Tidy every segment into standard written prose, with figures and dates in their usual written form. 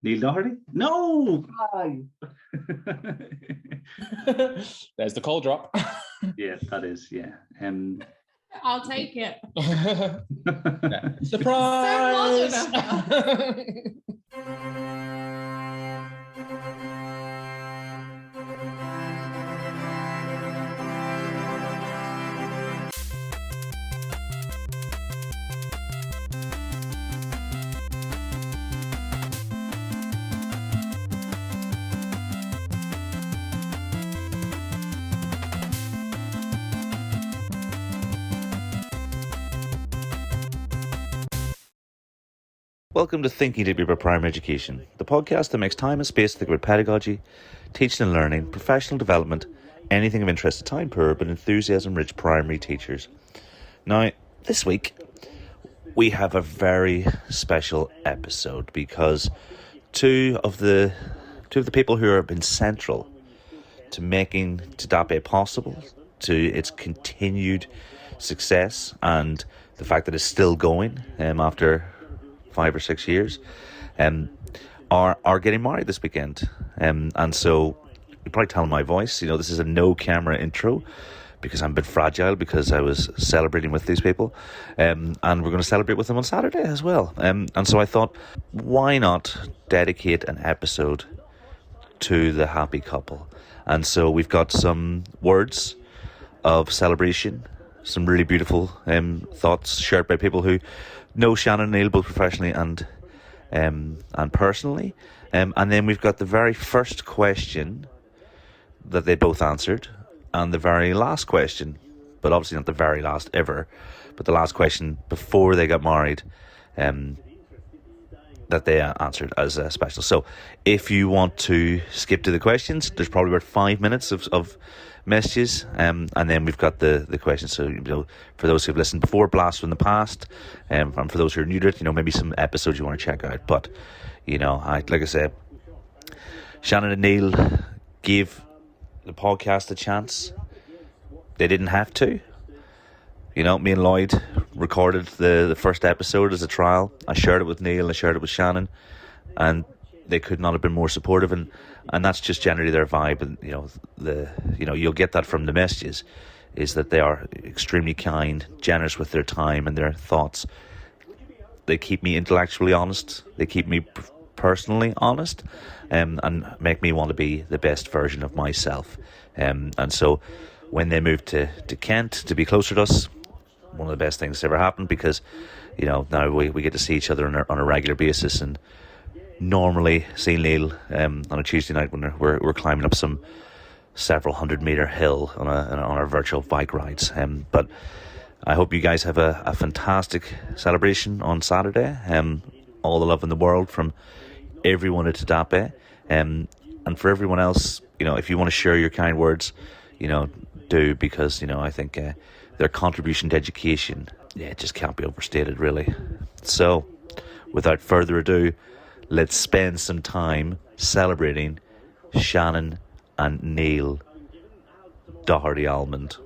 Neil Doherty? No! There's the call drop. Yeah, that is, yeah. I'll take it. Surprise! Welcome to Thinking Deeply About Primary Education, the podcast that makes time and space to think about pedagogy, teaching and learning, professional development, anything of interest to time poor but enthusiasm-rich primary teachers. Now, this week, we have a very special episode because two of the people who have been central to making TDaPE possible, to its continued success and the fact that it's still going after 5 or 6 years, are getting married this weekend. And so you probably tell my voice, this is a no camera intro because I'm a bit fragile because I was celebrating with these people. And we're going to celebrate with them on Saturday as well. And so I thought, why not dedicate an episode to the happy couple? And so we've got some words of celebration, some really beautiful thoughts shared by people who know Shannen and Neil both professionally and personally. And then we've got the very first question that they both answered and the very last question, but obviously not the very last ever, but the last question before they got married that they answered as a special. So if you want to skip to the questions, there's probably about 5 minutes of messages, and then we've got the questions. So for those who've listened before, blast from the past, and for those who are new to it, maybe some episodes you want to check out. But like I said, Shannen and Neil gave the podcast a chance. They didn't have to. Me and Lloyd recorded the first episode as a trial. I shared it with Neil, I shared it with Shannen, and they could not have been more supportive, and that's just generally their vibe. And you'll get that from the messages, is that they are extremely kind, generous with their time and their thoughts. They keep me intellectually honest, they keep me personally honest, and make me want to be the best version of myself. And so when they moved to Kent to be closer to us, one of the best things that's ever happened, because now we get to see each other on a regular basis. And normally seeing Neil on a Tuesday night when we're climbing up some several 100-meter hill on our virtual bike rides. But I hope you guys have a fantastic celebration on Saturday. All the love in the world from everyone at TDaPE. And for everyone else, if you want to share your kind words, do, because I think their contribution to education, it just can't be overstated, really. So without further ado, let's spend some time celebrating Shannen and Neil Doherty Almond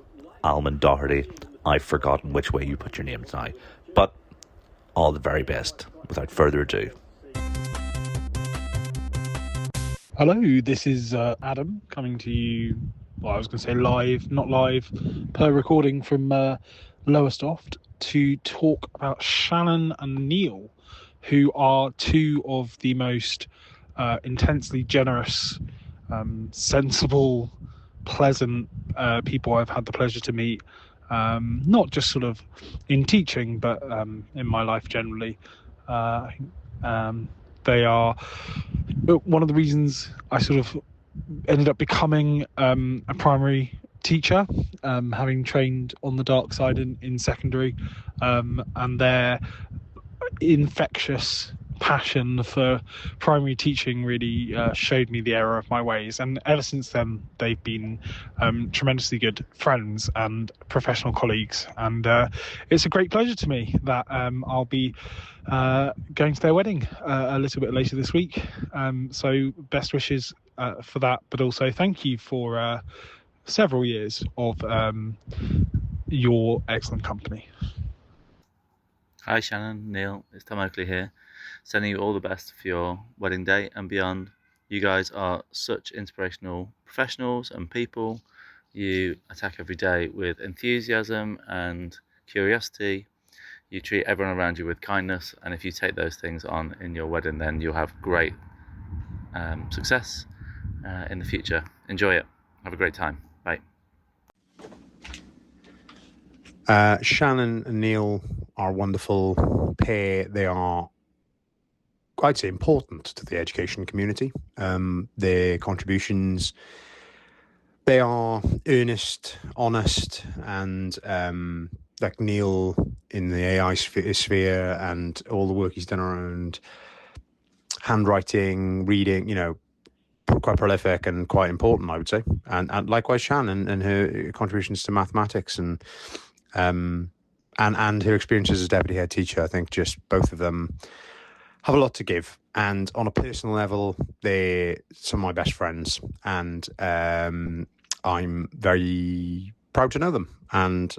Doherty. I've forgotten which way you put your names now, but all the very best. Without further ado. Hello, this is Adam coming to you. Well, I was going to say live, not live, per recording from Lowestoft to talk about Shannen and Neil, who are two of the most intensely generous, sensible, pleasant people I've had the pleasure to meet, not just sort of in teaching, but in my life generally. They are one of the reasons I sort of ended up becoming a primary teacher, having trained on the dark side in secondary, and their infectious passion for primary teaching really showed me the error of my ways, and ever since then they've been tremendously good friends and professional colleagues, and it's a great pleasure to me that I'll be going to their wedding a little bit later this week, so best wishes for that, but also thank you for several years of your excellent company. Hi Shannen, Neil, it's Tom Oakley here. sending you all the best for your wedding day and beyond. You guys are such inspirational professionals and people. You attack every day with enthusiasm and curiosity. You treat everyone around you with kindness, and if you take those things on in your wedding, then you'll have great success in the future. Enjoy it. Have a great time. Bye. Shannon and Neil are a wonderful pair. They are, I'd say, important to the education community. Their contributions, they are earnest, honest, and like Neil in the AI sphere and all the work he's done around handwriting, reading, quite prolific and quite important, I would say. And likewise, Shannon and her contributions to mathematics and her experiences as deputy head teacher. I think just both of them have a lot to give. And on a personal level, they're some of my best friends. And I'm very proud to know them. And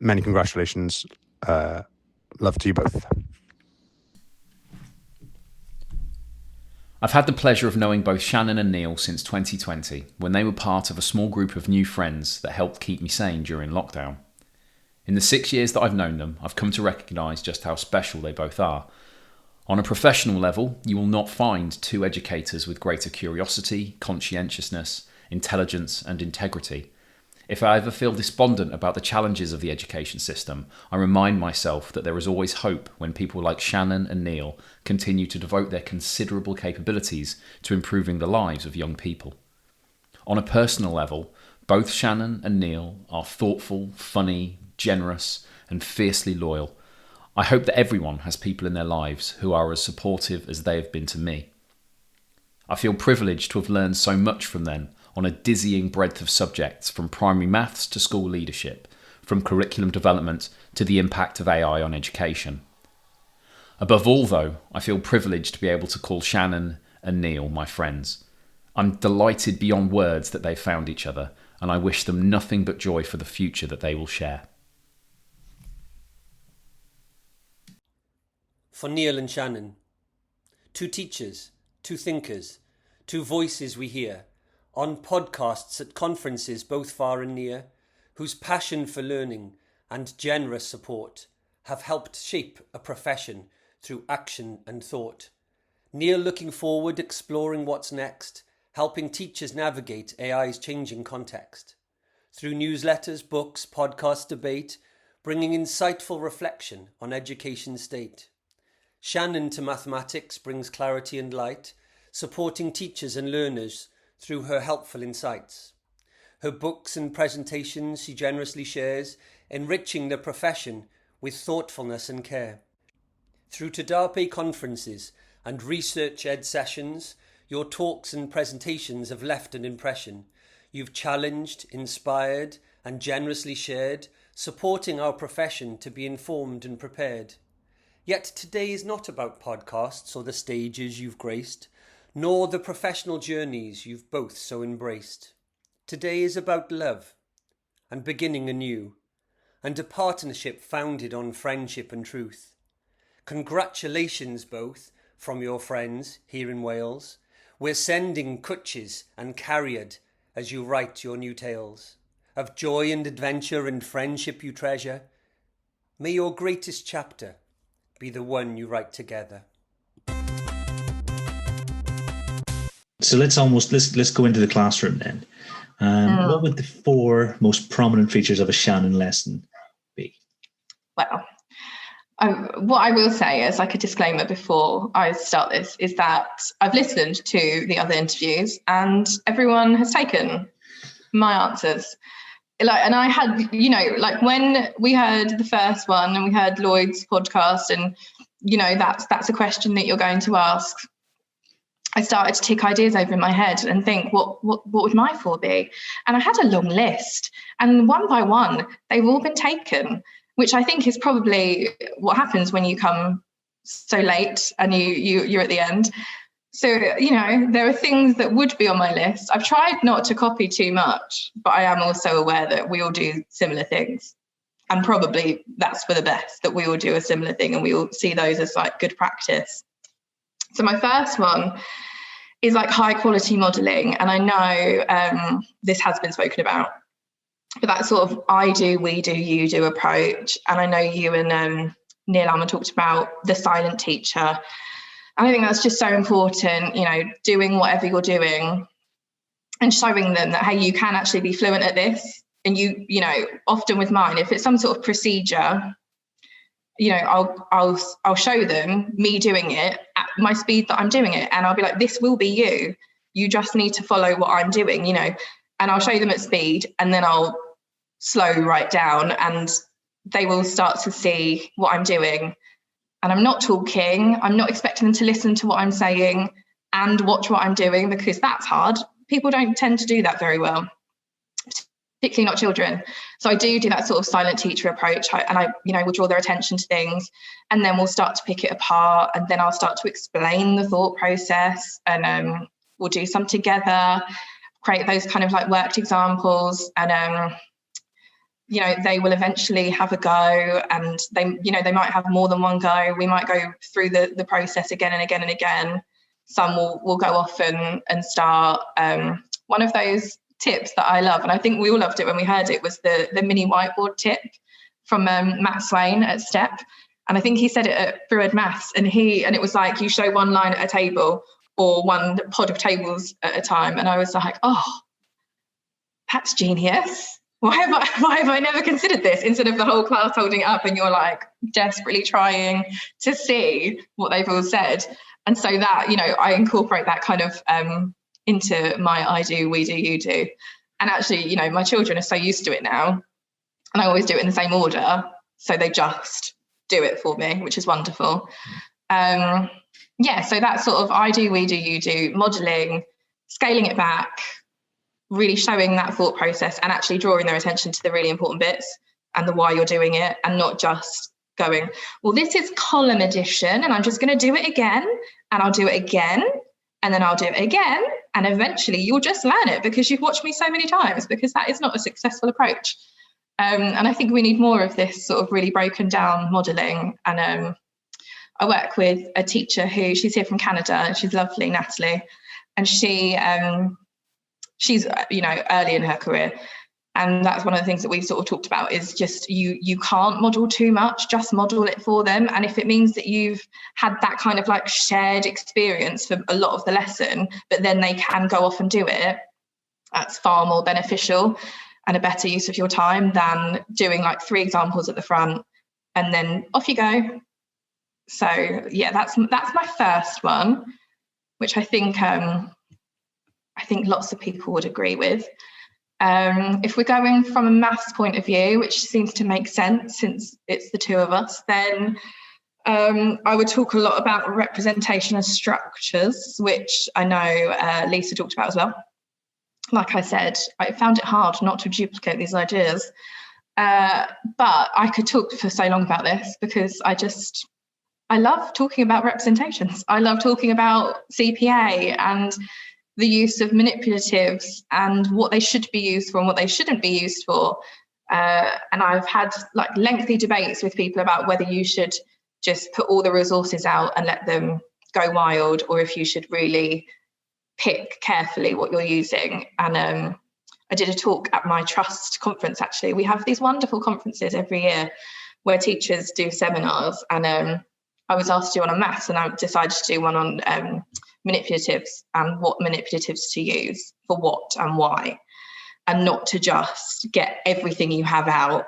many congratulations. Love to you both. I've had the pleasure of knowing both Shannon and Neil since 2020, when they were part of a small group of new friends that helped keep me sane during lockdown. In the 6 years that I've known them, I've come to recognise just how special they both are. On a professional level, you will not find two educators with greater curiosity, conscientiousness, intelligence and integrity. If I ever feel despondent about the challenges of the education system, I remind myself that there is always hope when people like Shannon and Neil continue to devote their considerable capabilities to improving the lives of young people. On a personal level, both Shannon and Neil are thoughtful, funny, generous, and fiercely loyal. I hope that everyone has people in their lives who are as supportive as they have been to me. I feel privileged to have learned so much from them on a dizzying breadth of subjects, from primary maths to school leadership, from curriculum development to the impact of AI on education. Above all, though, I feel privileged to be able to call Shannon and Neil my friends. I'm delighted beyond words that they've found each other, and I wish them nothing but joy for the future that they will share. For Neil and Shannon, two teachers, two thinkers, two voices we hear, on podcasts at conferences both far and near, whose passion for learning and generous support have helped shape a profession through action and thought. Neil looking forward, exploring what's next, helping teachers navigate AI's changing context. Through newsletters, books, podcast debate, bringing insightful reflection on education's state. Shannon to mathematics brings clarity and light, supporting teachers and learners through her helpful insights. Her books and presentations she generously shares, enriching the profession with thoughtfulness and care. Through TDaPE conferences and research ed sessions, your talks and presentations have left an impression. You've challenged, inspired, and generously shared, supporting our profession to be informed and prepared. Yet today is not about podcasts or the stages you've graced, nor the professional journeys you've both so embraced. Today is about love and beginning anew, and a partnership founded on friendship and truth. Congratulations both from your friends here in Wales. We're sending cwtches and cariad as you write your new tales of joy and adventure and friendship you treasure. May your greatest chapter be the one you write together. So let's go into the classroom then. What would the 4 most prominent features of a Shannen lesson be? Well, what I will say as like a disclaimer before I start this is that I've listened to the other interviews and everyone has taken my answers. And I had, when we heard the first one and we heard Lloyd's podcast and, that's a question that you're going to ask. I started to tick ideas over in my head and think, what would my 4 be? And I had a long list, and one by one, they've all been taken, which I think is probably what happens when you come so late and you're at the end. So, there are things that would be on my list. I've tried not to copy too much, but I am also aware that we all do similar things. And probably that's for the best, that we all do a similar thing and we all see those as like good practice. So my first one is like high quality modelling. And I know this has been spoken about, but that sort of I do, we do, you do approach. And I know you and Neil Almond talked about the silent teacher. And I think that's just so important, you know, doing whatever you're doing and showing them that, hey, you can actually be fluent at this. And you know, often with mine, if it's some sort of procedure, you know, I'll show them me doing it at my speed that I'm doing it. And I'll be like, this will be you. You just need to follow what I'm doing, you know, and I'll show them at speed and then I'll slow right down and they will start to see what I'm doing. And I'm not talking, I'm not expecting them to listen to what I'm saying and watch what I'm doing, because that's hard. People don't tend to do that very well, particularly not children. So I do that sort of silent teacher approach, and I, you know, will draw their attention to things, and then we'll start to pick it apart, and then I'll start to explain the thought process, and we'll do some together, create those kind of like worked examples, and you know, they will eventually have a go, and they, you know, they might have more than one go. We might go through the process again and again and again. Some will go off and start. One of those tips that I love, and I think we all loved it when we heard it, was the mini whiteboard tip from Matt Swain at STEP. And I think he said it at Fluid Maths, and it was like, you show one line at a table or one pod of tables at a time. And I was like, oh, that's genius. Why have I never considered this? Instead of the whole class holding it up and you're like desperately trying to see what they've all said. And so that, you know, I incorporate that kind of into my I do, we do, you do. And actually, you know, my children are so used to it now, and I always do it in the same order. So they just do it for me, which is wonderful. Yeah, so that's sort of I do, we do, you do, modelling, scaling it back, really showing that thought process and actually drawing their attention to the really important bits and the why you're doing it, and not just going, well, this is column addition and I'm just going to do it again, and I'll do it again, and then I'll do it again, and eventually you'll just learn it because you've watched me so many times, because that is not a successful approach. And I think we need more of this sort of really broken down modelling. And I work with a teacher she's here from Canada, and she's lovely, Natalie, and she's, you know, early in her career. And that's one of the things that we've sort of talked about, is just you can't model too much, just model it for them. And if it means that you've had that kind of like shared experience for a lot of the lesson, but then they can go off and do it, that's far more beneficial and a better use of your time than doing like 3 examples at the front and then off you go. So yeah, that's my first one, which I think lots of people would agree with. If we're going from a maths point of view, which seems to make sense since it's the two of us, then I would talk a lot about representation of structures, which I know Lisa talked about as well. Like I said, I found it hard not to duplicate these ideas, but I could talk for so long about this, because I love talking about representations. I love talking about CPA and the use of manipulatives and what they should be used for and what they shouldn't be used for. And I've had like lengthy debates with people about whether you should just put all the resources out and let them go wild, or if you should really pick carefully what you're using. And I did a talk at my trust conference, actually. We have these wonderful conferences every year where teachers do seminars, and I was asked to do one on maths, and I decided to do one on manipulatives and what manipulatives to use for what and why, and not to just get everything you have out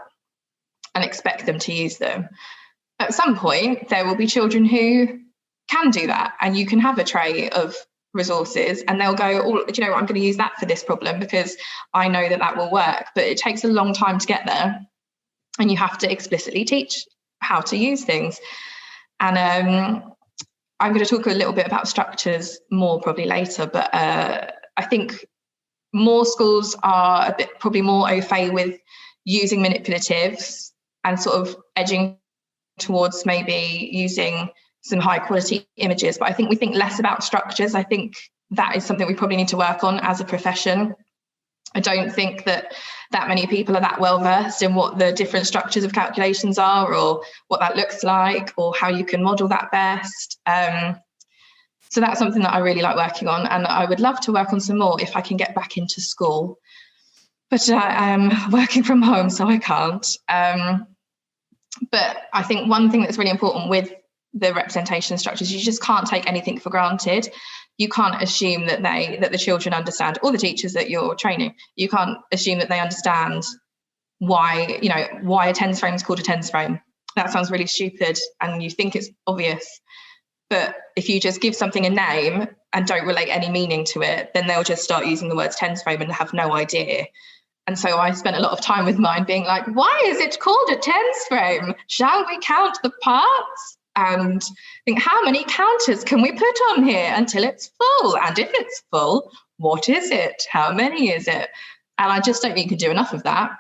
and expect them to use them. At some point, there will be children who can do that, and you can have a tray of resources and they'll go, oh, you know, I'm going to use that for this problem because I know that will work. But it takes a long time to get there, and you have to explicitly teach how to use things. And I'm going to talk a little bit about structures more probably later, but I think more schools are a bit probably more au fait with using manipulatives and sort of edging towards maybe using some high quality images. But I think we think less about structures. I think that is something we probably need to work on as a profession. I don't think that many people are that well versed in what the different structures of calculations are, or what that looks like, or how you can model that best. So that's something that I really like working on, and I would love to work on some more if I can get back into school. But I am working from home, so I can't. But I think one thing that's really important with the representation structures, you just can't take anything for granted. You can't assume that the children understand, or the teachers that you're training, you can't assume that they understand why a tens frame is called a tens frame. That sounds really stupid and you think it's obvious. But if you just give something a name and don't relate any meaning to it, then they'll just start using the words tens frame and have no idea. And so I spent a lot of time with mine being like, why is it called a tens frame? Shall we count the parts? And think, how many counters can we put on here until it's full? And if it's full, what is it? How many is it? And I just don't think you can do enough of that.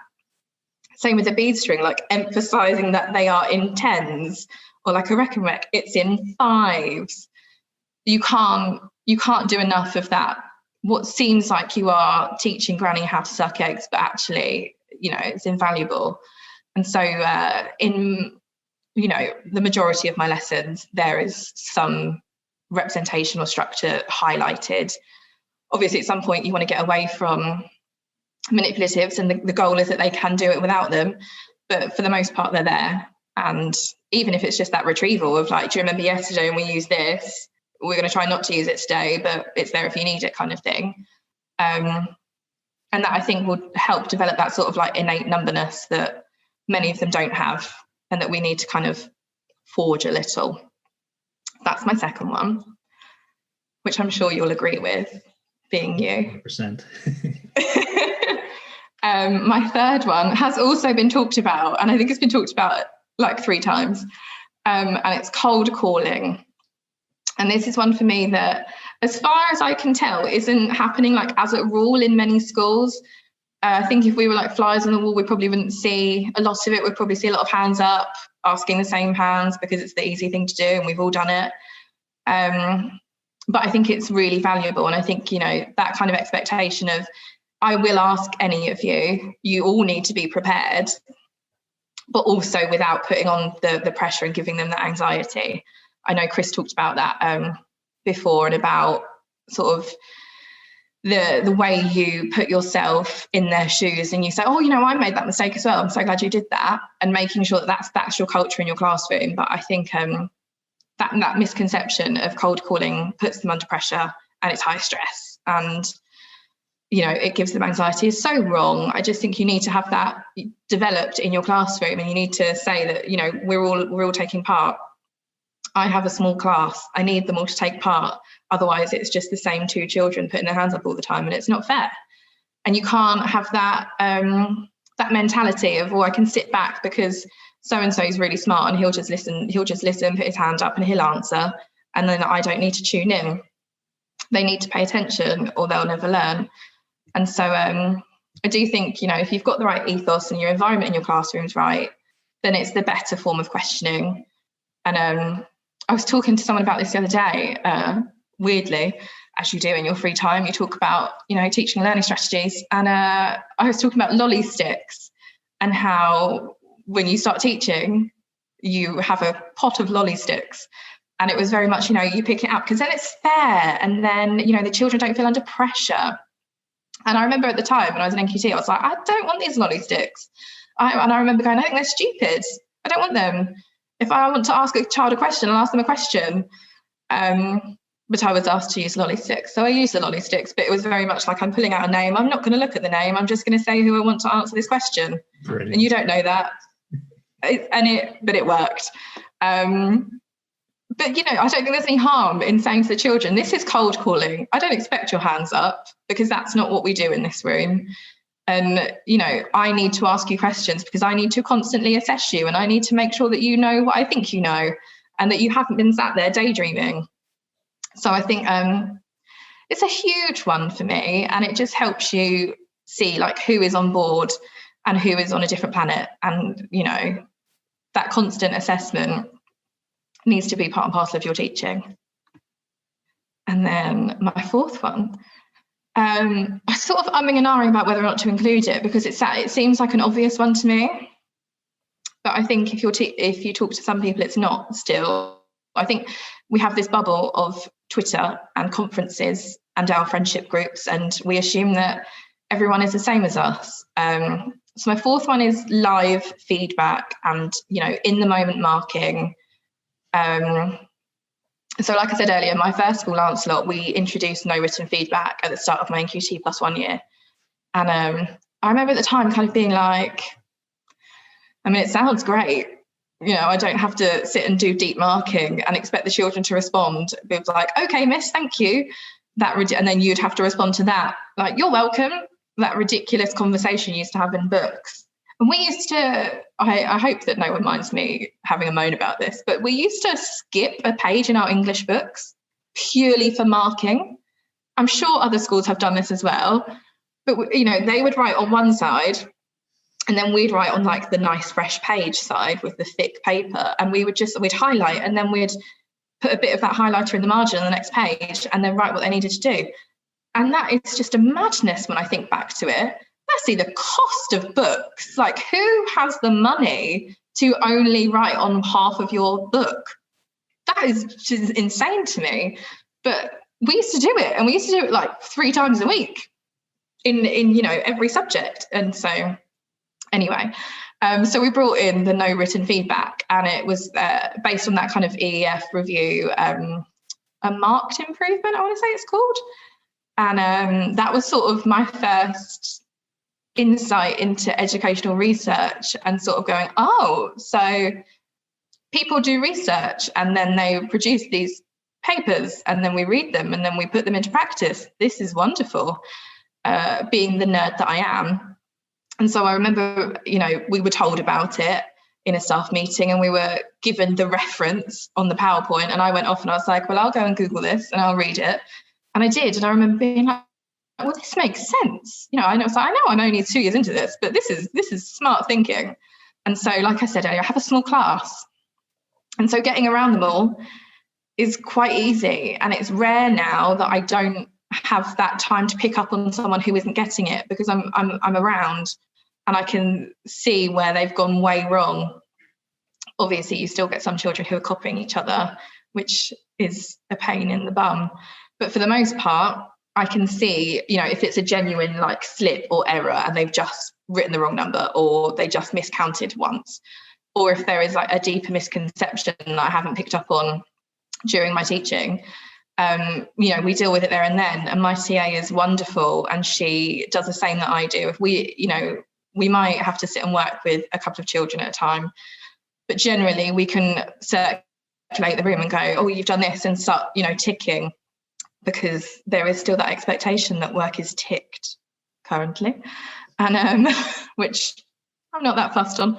Same with the bead string, like emphasizing that they are in tens, or like a reckon rec, it's in fives. You can't do enough of that. What seems like you are teaching Granny how to suck eggs, but actually, it's invaluable. And so in the majority of my lessons, there is some representation or structure highlighted. Obviously, at some point, you want to get away from manipulatives, and the goal is that they can do it without them. But for the most part, they're there. And even if it's just that retrieval of like, do you remember yesterday when we used this? We're going to try not to use it today, but it's there if you need it, kind of thing. And that, I think, would help develop that sort of like innate numberness that many of them don't have, and that we need to kind of forge a little. That's my second one, which I'm sure you'll agree with, being you. 100%. My third one has also been talked about, and I think it's been talked about like 3 times, and it's cold calling. And this is one for me that, as far as I can tell, isn't happening like as a rule in many schools. I think if we were like flies on the wall, we probably wouldn't see a lot of it. We'd probably see a lot of hands up, asking the same hands, because it's the easy thing to do and we've all done it. But I think it's really valuable. And I think, that kind of expectation of, I will ask any of you, you all need to be prepared, but also without putting on the pressure and giving them that anxiety. I know Chris talked about that before, and about sort of the way you put yourself in their shoes and you say, oh, I made that mistake as well. I'm so glad you did that. And making sure that that's your culture in your classroom. But I think that misconception of cold calling puts them under pressure, and it's high stress, and it gives them anxiety is so wrong. I just think you need to have that developed in your classroom, and you need to say that, we're all taking part. I have a small class. I need them all to take part. Otherwise, it's just the same 2 children putting their hands up all the time, and it's not fair. And you can't have that that mentality of, I can sit back because so-and-so is really smart and he'll just listen, put his hand up and he'll answer, and then I don't need to tune in. They need to pay attention or they'll never learn. And so I do think, if you've got the right ethos and your environment in your classroom's right, then it's the better form of questioning. And I was talking to someone about this the other day. Weirdly, as you do in your free time, you talk about, teaching and learning strategies. And I was talking about lolly sticks, and how when you start teaching, you have a pot of lolly sticks. And it was very much, you pick it up because then it's fair. And then, the children don't feel under pressure. And I remember at the time when I was in NQT, I was like, I don't want these lolly sticks. And I remember going, I think they're stupid. I don't want them. If I want to ask a child a question, I'll ask them a question. But I was asked to use lolly sticks. So I used the lolly sticks, but it was very much like, I'm pulling out a name. I'm not going to look at the name. I'm just going to say who I want to answer this question. Brilliant. And you don't know that. But it worked. But, I don't think there's any harm in saying to the children, this is cold calling. I don't expect your hands up, because that's not what we do in this room. And, I need to ask you questions because I need to constantly assess you, and I need to make sure that you know what I think you know, and that you haven't been sat there daydreaming. So I think it's a huge one for me, and it just helps you see like who is on board and who is on a different planet. And, that constant assessment needs to be part and parcel of your teaching. And then my fourth one I'm sort of umming and ahhing about whether or not to include it because it seems like an obvious one to me. But I think if you talk to some people, it's not still. I think we have this bubble of Twitter and conferences and our friendship groups, and we assume that everyone is the same as us. So my fourth one is live feedback and, in the moment marking. So like I said earlier, my first school, Lancelot, we introduced no written feedback at the start of my NQT plus 1 year. And I remember at the time kind of being like, it sounds great. I don't have to sit and do deep marking and expect the children to respond. It was like, okay, miss, thank you. And then you'd have to respond to that. Like, you're welcome. That ridiculous conversation you used to have in books. And we used to, I hope that no one minds me having a moan about this, but we used to skip a page in our English books purely for marking. I'm sure other schools have done this as well, but they would write on one side and then we'd write on like the nice fresh page side with the thick paper, and we'd highlight, and then we'd put a bit of that highlighter in the margin on the next page and then write what they needed to do. And that is just a madness when I think back to it. Firstly, the cost of books. Like, who has the money to only write on half of your book? That is just insane to me. But we used to do it, and we used to do it like 3 times a week in every subject. And so anyway, so we brought in the no written feedback, and it was based on that kind of EEF review, a marked improvement, I want to say it's called. And that was sort of my first insight into educational research, and sort of going, oh, so people do research and then they produce these papers and then we read them and then we put them into practice. This is wonderful, being the nerd that I am. And so I remember, we were told about it in a staff meeting and we were given the reference on the PowerPoint, and I went off and I was like, well, I'll go and Google this and I'll read it. And I did. And I remember being like, well, this makes sense. I know I'm only 2 years into this, but this is smart thinking. And so, like I said earlier, I have a small class. And so getting around them all is quite easy. And it's rare now that I don't have that time to pick up on someone who isn't getting it, because I'm around and I can see where they've gone way wrong. Obviously, you still get some children who are copying each other, which is a pain in the bum. But for the most part, I can see, if it's a genuine like slip or error and they've just written the wrong number, or they just miscounted once, or if there is like a deeper misconception that I haven't picked up on during my teaching, we deal with it there and then. And my TA is wonderful, and she does the same that I do. If we might have to sit and work with a couple of children at a time, but generally we can circulate the room and go, oh, you've done this, and start, ticking, because there is still that expectation that work is ticked currently, and which I'm not that fussed on,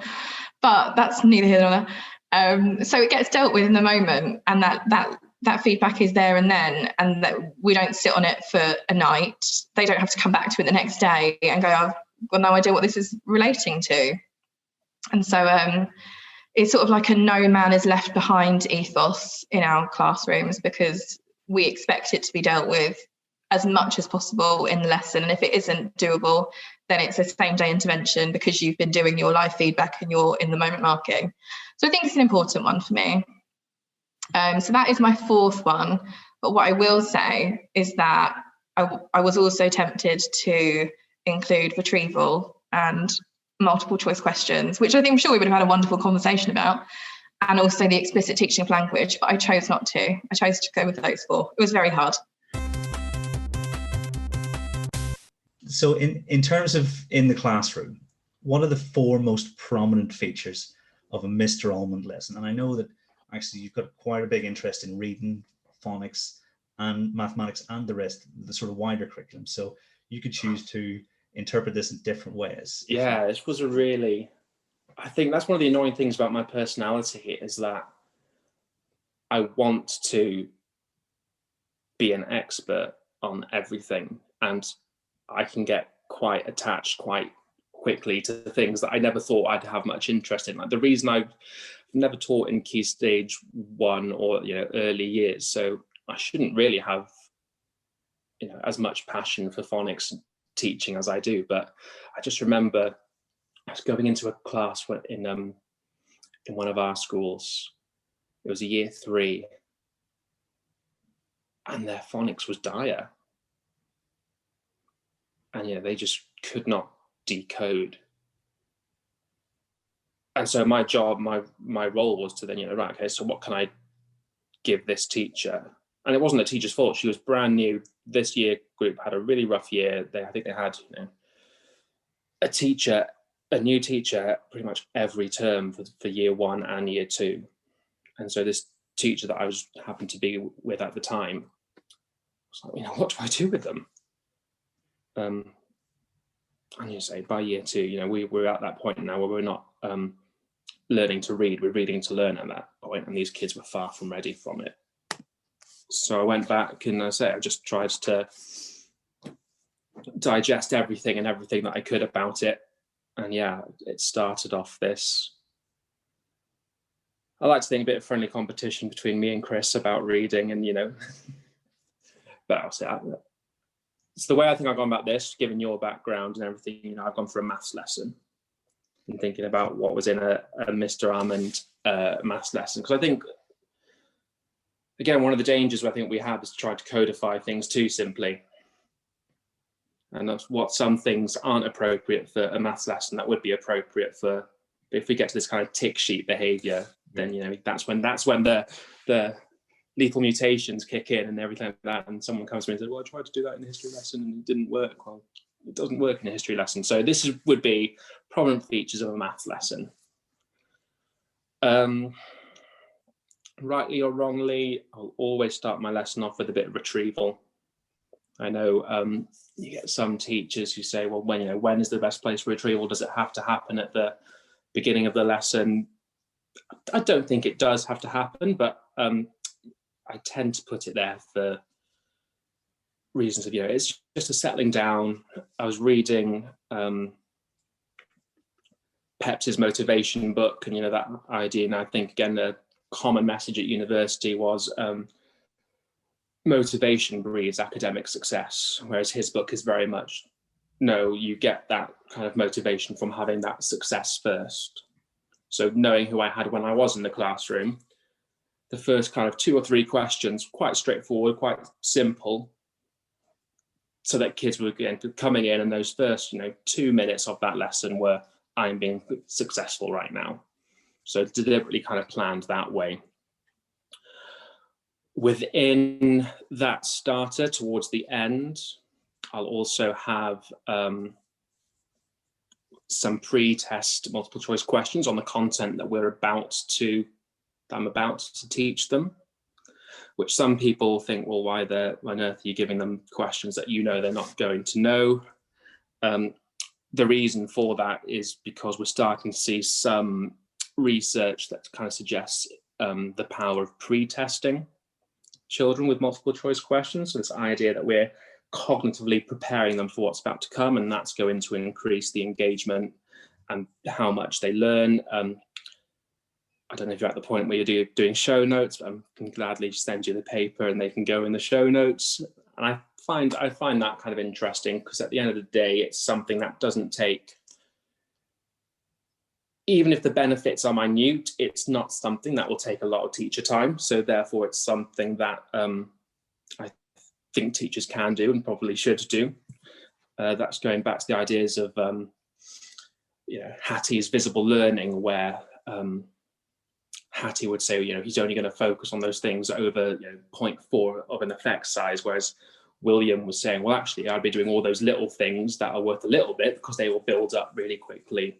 but that's neither here nor there. So it gets dealt with in the moment, and that feedback is there and then, and that we don't sit on it for a night. They don't have to come back to it the next day and go, I've got no idea what this is relating to. And so it's sort of like a no man is left behind ethos in our classrooms, because we expect it to be dealt with as much as possible in the lesson. And if it isn't doable, then it's a same day intervention, because you've been doing your live feedback and you're in the moment marking. So I think it's an important one for me. So that is my fourth one. But what I will say is that I was also tempted to include retrieval and multiple choice questions, which I think I'm sure we would have had a wonderful conversation about, and also the explicit teaching of language, but I chose not to. I chose to go with those 4. It was very hard. So in terms of in the classroom, what are the 4 most prominent features of a Mr. Almond lesson? And I know that actually you've got quite a big interest in reading, phonics and mathematics and the rest, the sort of wider curriculum. So you could choose to interpret this in different ways. Yeah, this was I think that's one of the annoying things about my personality, is that I want to be an expert on everything, and I can get quite attached quite quickly to things that I never thought I'd have much interest in. Like, the reason I've never taught in Key Stage 1 or early years, so I shouldn't really have as much passion for phonics teaching as I do. But I just remember I was going into a class in one of our schools. It was a year 3, and their phonics was dire, and they just could not decode. And so my job, my role was to then, right, okay, so what can I give this teacher? And it wasn't the teacher's fault. She was brand new. This year group had a really rough year. I think they had a new teacher pretty much every term for year 1 and year 2. And so this teacher that I happened to be with at the time was like, what do I do with them? And by year 2, we're at that point now where we're not learning to read, we're reading to learn at that point, and these kids were far from ready from it. So I went back and I just tried to digest everything that I could about it. And it started off this, I like to think, a bit of friendly competition between me and Chris about reading, and but I'll say it's the way I think I've gone about this, given your background and everything. I've gone for a maths lesson and thinking about what was in a Mr. Almond maths lesson, because I think, again, one of the dangers I think we have is to try to codify things too simply. And that's what some things aren't appropriate for a maths lesson that would be appropriate for, if we get to this kind of tick sheet behavior, then that's when the lethal mutations kick in and everything like that. And someone comes to me and says, well, I tried to do that in a history lesson and it didn't work. Well, it doesn't work in a history lesson. So this would be prominent features of a maths lesson. Rightly or wrongly, I'll always start my lesson off with a bit of retrieval. I know you get some teachers who say, well, when is the best place for retrieval? Does it have to happen at the beginning of the lesson? I don't think it does have to happen, but I tend to put it there for reasons of, it's just a settling down. I was reading Pepys's motivation book, and that idea, and I think, again, the common message at university was motivation breeds academic success, whereas his book is very much, no, you get that kind of motivation from having that success first. So knowing who I had when I was in the classroom, the first kind of 2 or 3 questions, quite straightforward, quite simple, so that kids were, again, coming in, and those first 2 minutes of that lesson were, I'm being successful right now. So deliberately kind of planned that way. Within that starter, towards the end, I'll also have some pre-test multiple choice questions on the content that I'm about to teach them, which some people think, well, why on earth are you giving them questions that they're not going to know? The reason for that is because we're starting to see some research that kind of suggests the power of pre-testing children with multiple choice questions. So this idea that we're cognitively preparing them for what's about to come, and that's going to increase the engagement and how much they learn. I don't know if you're at the point where you're doing show notes, but I can gladly send you the paper and they can go in the show notes. And I find that kind of interesting, because at the end of the day, it's something that doesn't take, even if the benefits are minute, it's not something that will take a lot of teacher time. So therefore, it's something that I think teachers can do and probably should do. That's going back to the ideas of Hattie's visible learning, where Hattie would say, he's only going to focus on those things over 0.4 of an effect size, whereas William was saying, well, actually, I'd be doing all those little things that are worth a little bit, because they will build up really quickly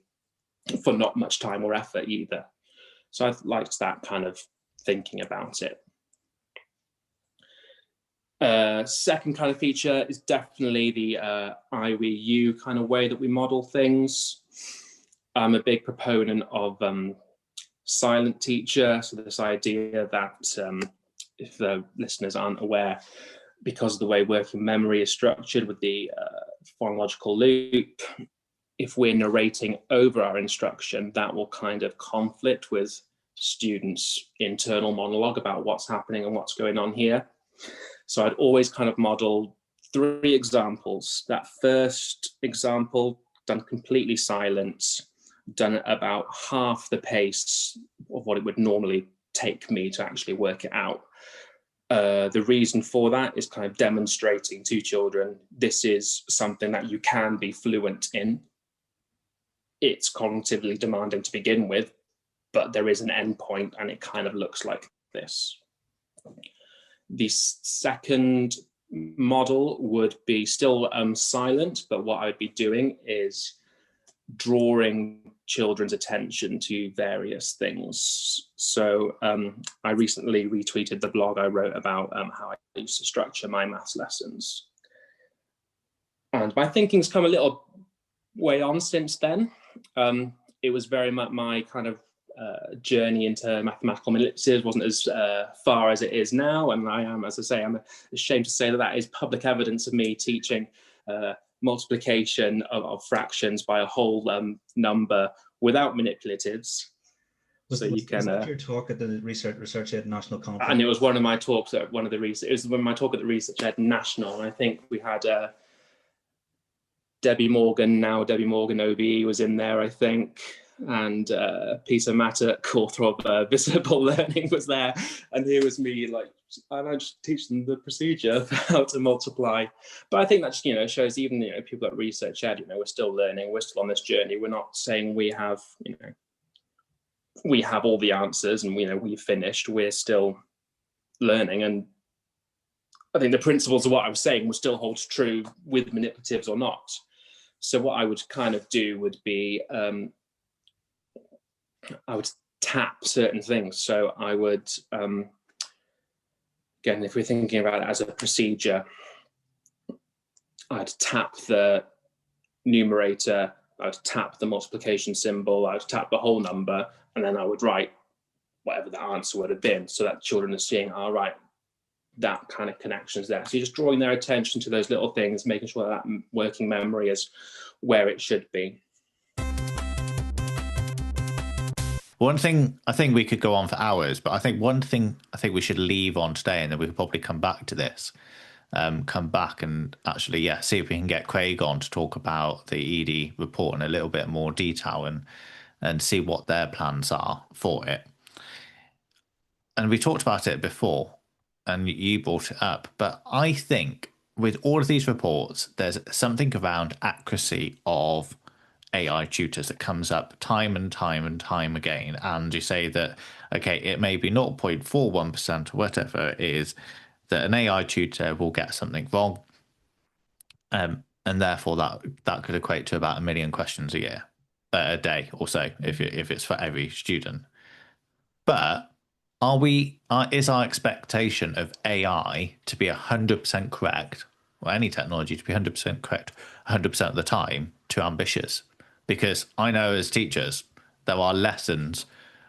for not much time or effort either. So I've liked that kind of thinking about it. Second kind of feature is definitely the I, we, you kind of way that we model things. I'm a big proponent of silent teacher. So this idea that, if the listeners aren't aware, because of the way working memory is structured with the phonological loop, if we're narrating over our instruction, that will kind of conflict with students' internal monologue about what's happening and what's going on here. So I'd always kind of model 3 examples. That first example, done completely silent, done at about half the pace of what it would normally take me to actually work it out. The reason for that is kind of demonstrating to children this is something that you can be fluent in. It's cognitively demanding to begin with, but there is an end point and it kind of looks like this. The second model would be still silent, but what I'd be doing is drawing children's attention to various things. So I recently retweeted the blog I wrote about how I used to structure my maths lessons. And my thinking's come a little way on since then. It was very much my kind of journey into mathematical manipulatives wasn't as far as it is now. And I am, as I say, I'm ashamed to say that that is public evidence of me teaching multiplication of fractions by a whole number without manipulatives. Was that your talk at the Research Ed National Conference? And it was one of my talks at one of the research. It was my talk at the Research Ed National, and I think we had Debbie Morgan OBE was in there, I think, and Peter Mattock, author of Visible Learning, was there, and here was me, like, and I just teach them the procedure for how to multiply. But I think that just, shows even people at Research Ed, we're still learning, we're still on this journey. We're not saying we have we have all the answers and we've finished. We're still learning, and I think the principles of what I was saying would still hold true with manipulatives or not. So what I would kind of do would be I would tap certain things. So I would, again, if we're thinking about it as a procedure, I'd tap the numerator, I'd tap the multiplication symbol, I'd tap the whole number, and then I would write whatever the answer would have been, so that children are seeing, all right, that kind of connections there. So you're just drawing their attention to those little things, making sure that working memory is where it should be. One thing, I think we could go on for hours, but I think one thing I think we should leave on today, and then we could probably come back to this, come back and actually, see if we can get Craig on to talk about the ED report in a little bit more detail and see what their plans are for it. And we talked about it before, and you brought it up, but I think with all of these reports, there's something around accuracy of AI tutors that comes up time and time and time again. And you say that, okay, it may be 0.41% or whatever it is, that an AI tutor will get something wrong. And therefore that could equate to about 1 million questions a day or so, if it's for every student. But is our expectation of AI to be 100% correct, or any technology to be 100% correct 100% of the time, too ambitious? Because I know as teachers, there are lessons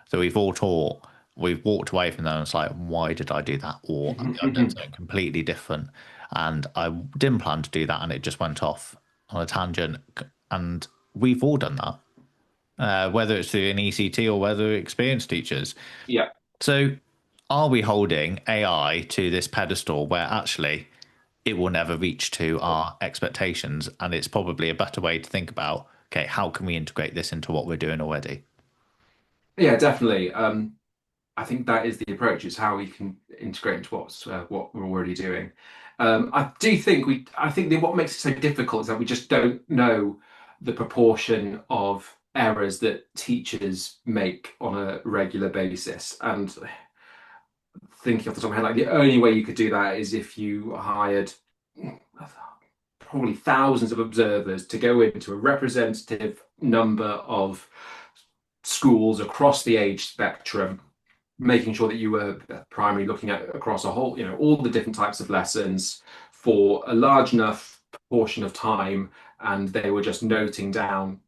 that we've all taught, we've walked away from them and it's like, why did I do that? Or I've done something completely different and I didn't plan to do that and it just went off on a tangent. And we've all done that, whether it's through an ECT or whether experienced teachers. Yeah. So are we holding AI to this pedestal where actually it will never reach to our expectations? And it's probably a better way to think about, okay, how can we integrate this into what we're doing already? Yeah, definitely. I think that is the approach, is how we can integrate into what we're already doing. I think what makes it so difficult is that we just don't know the proportion of errors that teachers make on a regular basis. And thinking off the top of my head, like, the only way you could do that is if you hired probably thousands of observers to go into a representative number of schools across the age spectrum, making sure that you were primarily looking at across a whole, all the different types of lessons for a large enough portion of time, and they were just noting down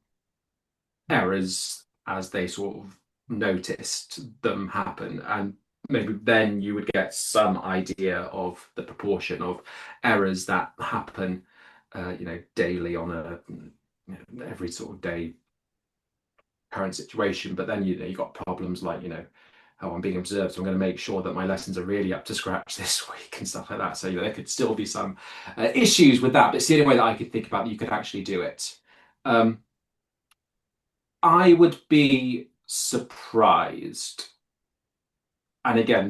errors as they sort of noticed them happen. And maybe then you would get some idea of the proportion of errors that happen daily on a every sort of day current situation. But then you got problems like oh, I'm being observed, so I'm going to make sure that my lessons are really up to scratch this week and stuff like that. So there could still be some issues with that, but it's the only way that I could think about that you could actually do it. I would be surprised. And again,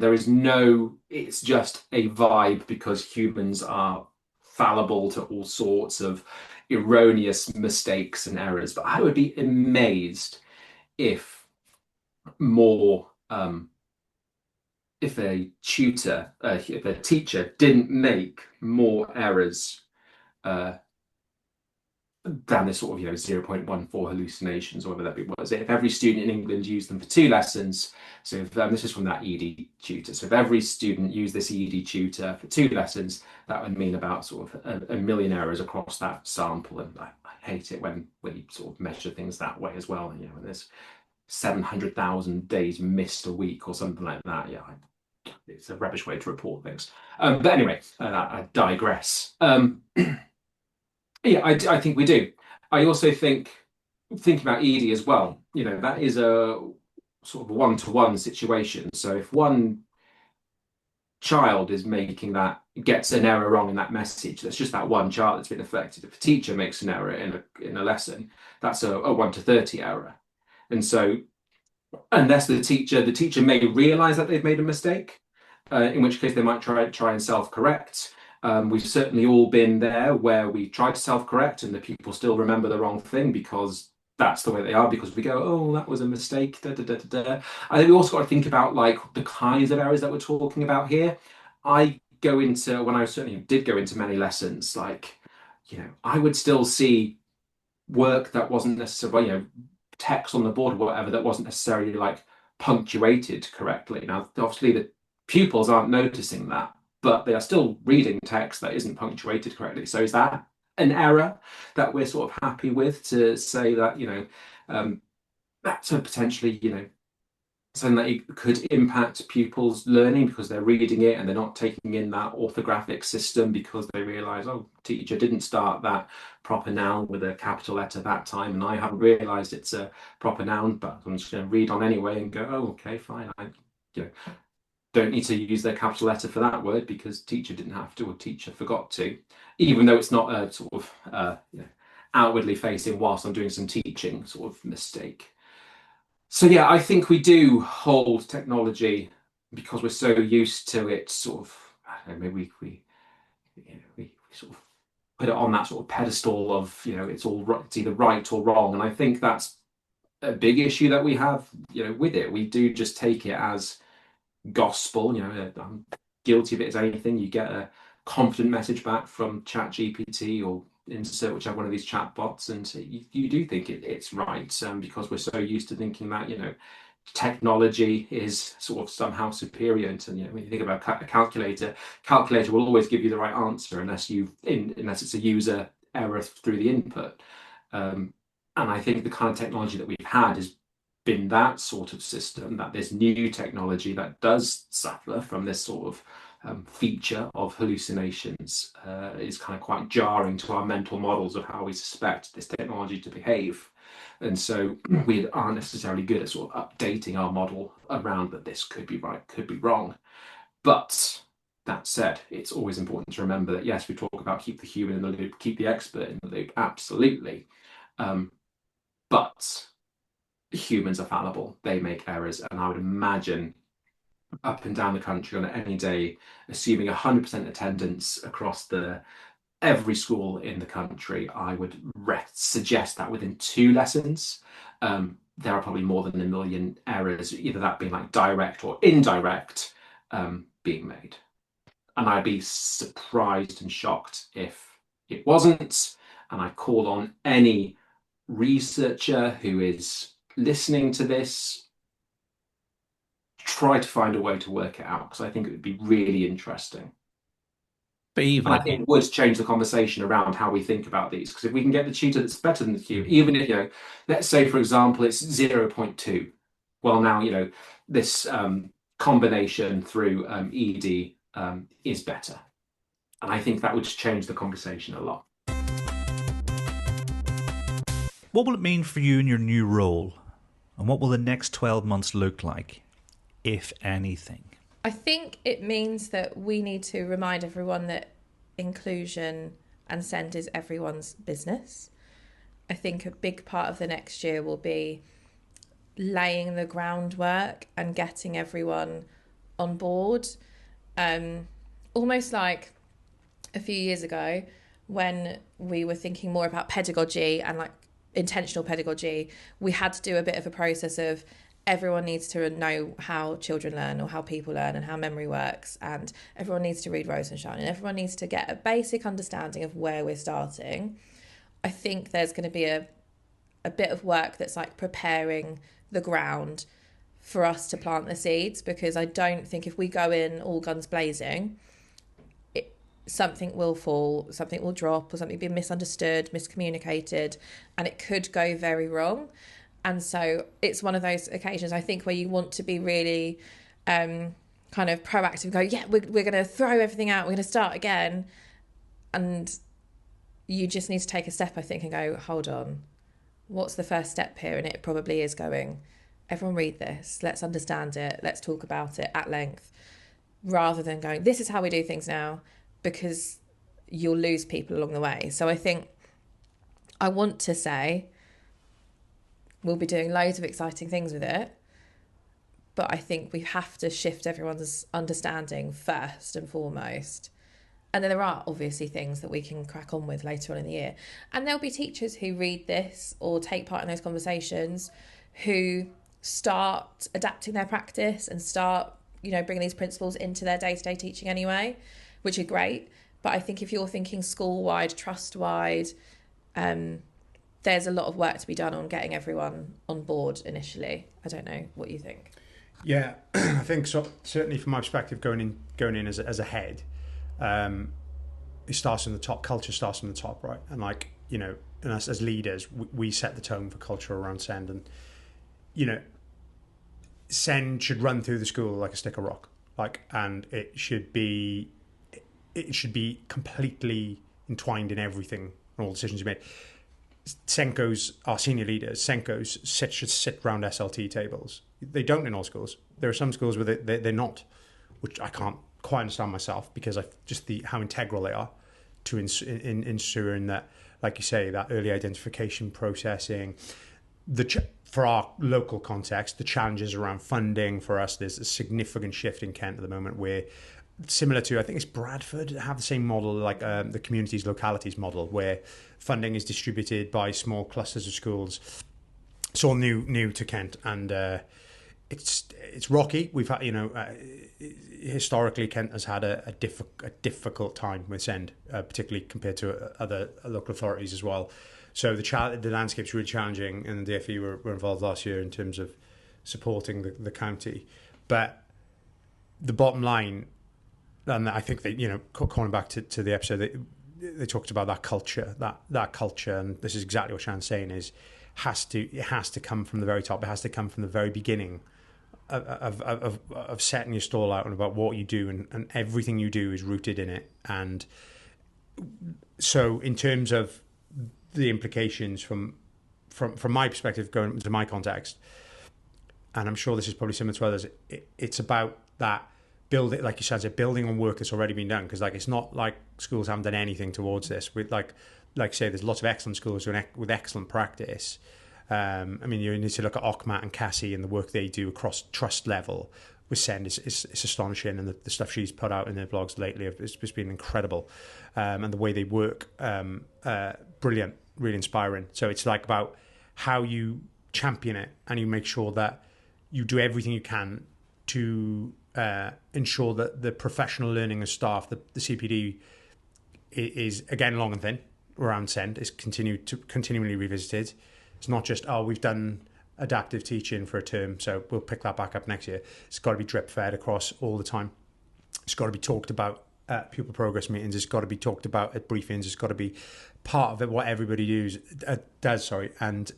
it's just a vibe because humans are fallible to all sorts of erroneous mistakes and errors. But I would be amazed if more, if a teacher didn't make more errors than this sort of 0.14 hallucinations, or whatever that was. If every student in England used them for 2 lessons, so if, this is from that ED tutor. So if every student used this ED tutor for 2 lessons, that would mean about sort of a million errors across that sample. And I hate it when you sort of measure things that way as well. When there's 700,000 days missed a week or something like that. Yeah, it's a rubbish way to report things. But anyway, I digress. Yeah, I think we do. I also think, thinking about ED as well, that is a sort of one-to-one situation. So if one child is gets an error wrong in that message, that's just that one child that's been affected. If a teacher makes an error in a lesson, that's a 1 to 30 error. And so unless the teacher may realize that they've made a mistake, in which case they might try and self-correct. We've certainly all been there where we try to self-correct and the people still remember the wrong thing because that's the way they are, because we go, oh, that was a mistake. Da, da, da, da, da. I think we also got to think about the kinds of errors that we're talking about here. When I certainly did go into many lessons, I would still see work that wasn't necessarily, text on the board or whatever, that wasn't necessarily punctuated correctly. Now, obviously the pupils aren't noticing that, but they are still reading text that isn't punctuated correctly. So is that an error that we're sort of happy with, to say that, that's a potentially, something that it could impact pupils' learning because they're reading it and they're not taking in that orthographic system because they realise, oh, teacher didn't start that proper noun with a capital letter that time, and I haven't realised it's a proper noun, but I'm just going to read on anyway and go, oh, okay, fine. I don't need to use their capital letter for that word because teacher didn't have to, or teacher forgot to, even though it's not a sort of outwardly facing whilst I'm doing some teaching sort of mistake. So yeah, I think we do hold technology because we're so used to it. Sort of, I don't know, maybe we sort of put it on that sort of pedestal of it's all right, it's either right or wrong, and I think that's a big issue that we have with it. We do just take it as gospel. I'm guilty of it as anything. You get a confident message back from ChatGPT or insert whichever one of these chat bots, and you do think it's right, because we're so used to thinking that technology is sort of somehow superior. And when you think about a calculator will always give you the right answer unless it's a user error through the input. And I think the kind of technology that we've had has been that sort of system, that this new technology that does suffer from this sort of feature of hallucinations is kind of quite jarring to our mental models of how we suspect this technology to behave. And so we aren't necessarily good at sort of updating our model around that this could be right, could be wrong. But that said, it's always important to remember that, yes, we talk about keep the human in the loop, keep the expert in the loop, absolutely. But humans are fallible, they make errors, and I would imagine up and down the country on any day, assuming 100% attendance across every school in the country, I would suggest that within 2 lessons, there are probably more than 1 million errors, either that being direct or indirect, being made. And I'd be surprised and shocked if it wasn't. And I call on any researcher who is listening to this, try to find a way to work it out, because I think it would be really interesting. But even I think it would change the conversation around how we think about these, because if we can get the tutor that's better than the tutor, even if let's say for example it's 0.2, well now this combination through ED is better, and I think that would change the conversation a lot. What will it mean for you in your new role, and what will the next 12 months look like? if anything? I think it means that we need to remind everyone that inclusion and SEND is everyone's business. I think a big part of the next year will be laying the groundwork and getting everyone on board. Almost like a few years ago when we were thinking more about pedagogy and like intentional pedagogy, we had to do a bit of a process of everyone needs to know how children learn or how people learn and how memory works, and everyone needs to read Rose and Shannen, and everyone needs to get a basic understanding of where we're starting. I think there's going to be a bit of work that's like preparing the ground for us to plant the seeds, because I don't think if we go in all guns blazing, something will fall, something will drop, or something be misunderstood, miscommunicated, and it could go very wrong. And so it's one of those occasions, I think, where you want to be really kind of proactive and go, yeah, we're going to throw everything out, we're going to start again. And you just need to take a step, I think, and go, hold on, what's the first step here? And it probably is going, everyone read this, let's understand it, let's talk about it at length, rather than going, this is how we do things now, because you'll lose people along the way. So I think I want to say we'll be doing loads of exciting things with it, but I think we have to shift everyone's understanding first and foremost. And then there are obviously things that we can crack on with later on in the year. And there'll be teachers who read this or take part in those conversations who start adapting their practice and start, bringing these principles into their day-to-day teaching anyway, which are great. But I think if you're thinking school-wide, trust-wide, there's a lot of work to be done on getting everyone on board initially. I don't know what you think. Yeah, I think so. Certainly from my perspective, going in as a head, it starts from the top. Culture starts from the top, right? And and us as leaders, we set the tone for culture around SEND, and SEND should run through the school like a stick of rock, and it should be completely entwined in everything and all decisions you make. Senkos, our senior leaders, should sit around SLT tables. They don't in all schools. There are some schools where they're not, which I can't quite understand myself, because how integral they are to ensuring that, like you say, that early identification processing. For our local context, the challenges around funding for us, there's a significant shift in Kent at the moment where, similar to, I think it's Bradford, have the same model, like the communities, localities model, where funding is distributed by small clusters of schools. It's all new to Kent, and it's rocky. We've had, historically Kent has had a difficult time with SEND, particularly compared to other local authorities as well. So the landscape's really challenging, and the DfE were involved last year in terms of supporting the county. But the bottom line, and I think that, calling back to the episode, they talked about that culture, that culture, and this is exactly what Shannen's saying, it has to come from the very top. It has to come from the very beginning of setting your stall out and about what you do, and everything you do is rooted in it. And so in terms of the implications from my perspective, going to my context, and I'm sure this is probably similar to others, it's about that building, like you said, building on work that's already been done, because it's not like schools haven't done anything towards this. With like say, there's lots of excellent schools with excellent practice. You need to look at Ockmat and Cassie and the work they do across trust level with SEND is astonishing, and the stuff she's put out in their blogs lately has been incredible, and the way they work, brilliant, really inspiring. So it's about how you champion it, and you make sure that you do everything you can to ensure that the professional learning of staff, the CPD, is again long and thin around SEND, is continually revisited. It's not just, we've done adaptive teaching for a term, so we'll pick that back up next year. It's got to be drip fed across all the time. It's got to be talked about at pupil progress meetings. It's got to be talked about at briefings. It's got to be part of it, what everybody does. And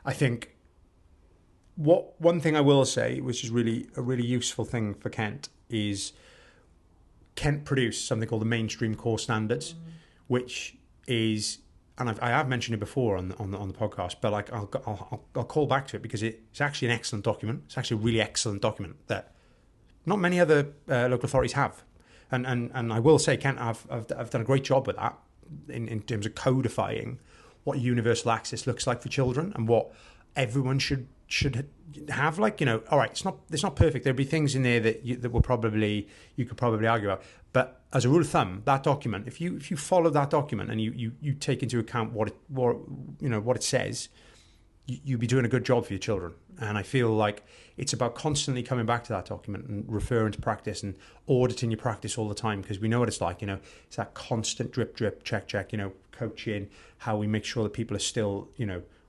I think one thing I will say, which is really a really useful thing for Kent, is Kent produced something called the Mainstream Core Standards, which is, and I have mentioned it before on the podcast, but like I'll call back to it because it's actually an excellent document. It's actually a really excellent document that not many other local authorities have, and I will say Kent have done a great job with that in terms of codifying what universal access looks like for children and what everyone should have. Like, all right, it's not perfect. There'll be things in there that you could probably argue about, but as a rule of thumb, that document, if you follow that document and you take into account what it says, you'll be doing a good job for your children. And I feel like it's about constantly coming back to that document and referring to practice and auditing your practice all the time, because we know what it's like. It's that constant drip, check, coaching, how we make sure that people are still,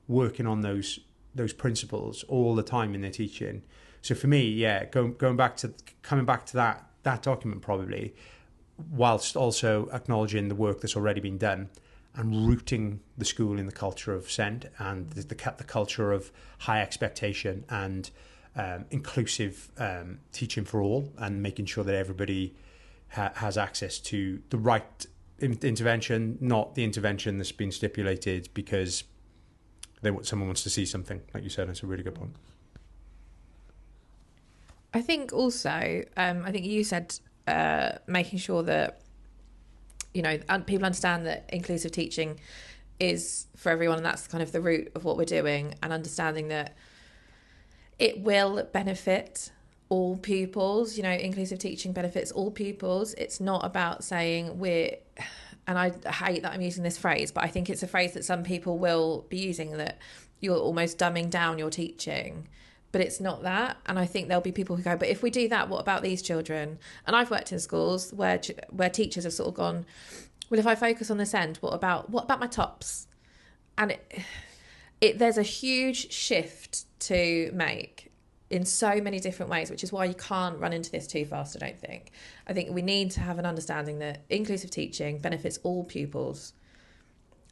working on those principles all the time in their teaching. So for me, yeah, coming back to that document probably, whilst also acknowledging the work that's already been done and rooting the school in the culture of SEND and the culture of high expectation and inclusive teaching for all, and making sure that everybody has access to the right intervention, not the intervention that's been stipulated because someone wants to see something. Like you said, it's a really good point. I think also, I think you said making sure that people understand that inclusive teaching is for everyone, and that's kind of the root of what we're doing, and understanding that it will benefit all pupils. Inclusive teaching benefits all pupils. It's not about saying and I hate that I'm using this phrase, but I think it's a phrase that some people will be using, that you're almost dumbing down your teaching. But it's not that. And I think there'll be people who go, but if we do that, what about these children? And I've worked in schools where teachers have sort of gone, well, if I focus on this end, what about my tops? And there's a huge shift to make in so many different ways, which is why you can't run into this too fast, I don't think. I think we need to have an understanding that inclusive teaching benefits all pupils,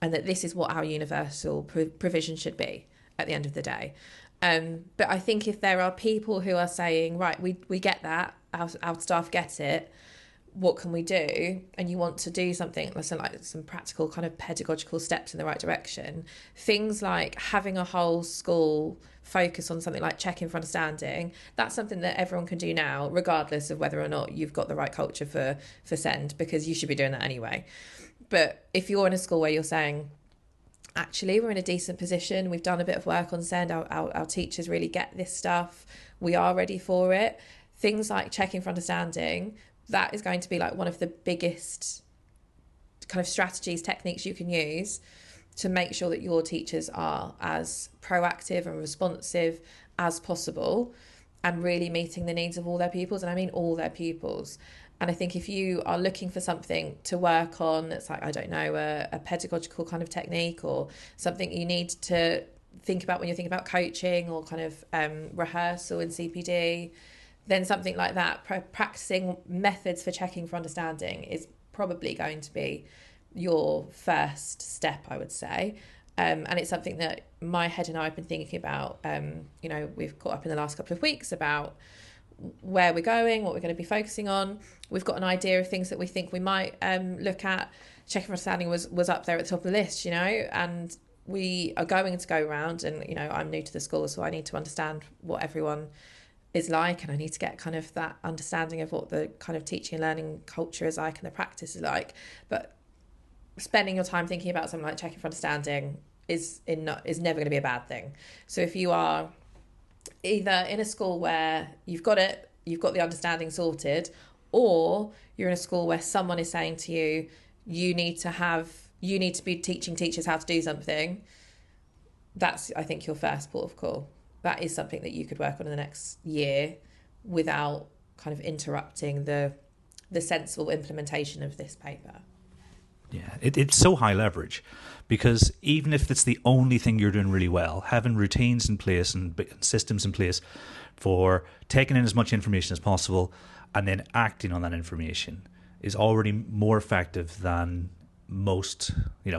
and that this is what our universal provision should be at the end of the day. But I think if there are people who are saying, right, we get that, our staff get it, what can we do? And you want to do something, like some practical kind of pedagogical steps in the right direction. Things like having a whole school focus on something like checking for understanding. That's something that everyone can do now, regardless of whether or not you've got the right culture for SEND, because you should be doing that anyway. But if you're in a school where you're saying, actually, we're in a decent position, we've done a bit of work on SEND, our teachers really get this stuff, we are ready for it. Things like checking for understanding, that is going to be like one of the biggest kind of strategies, techniques you can use to make sure that your teachers are as proactive and responsive as possible and really meeting the needs of all their pupils. And I mean all their pupils. And I think if you are looking for something to work on, it's like, I don't know, a pedagogical kind of technique, or something you need to think about when you're thinking about coaching or kind of rehearsal in CPD, then something like that, practicing methods for checking for understanding, is probably going to be your first step, I would say. And it's something that my head and I have been thinking about. We've caught up in the last couple of weeks about where we're going, what we're going to be focusing on. We've got an idea of things that we think we might look at. Checking for understanding was up there at the top of the list, and we are going to go around, and I'm new to the school, so I need to understand what everyone is like, and I need to get kind of that understanding of what the kind of teaching and learning culture is like and the practice is like. But spending your time thinking about something like checking for understanding is never going to be a bad thing. So if you are either in a school where you've got the understanding sorted, or you're in a school where someone is saying to you, you need to be teaching teachers how to do something, that's, I think, your first port of call. That is something that you could work on in the next year without kind of interrupting the sensible implementation of this paper. Yeah, it's so high leverage, because even if it's the only thing you're doing really well, having routines in place and systems in place for taking in as much information as possible and then acting on that information is already more effective than most,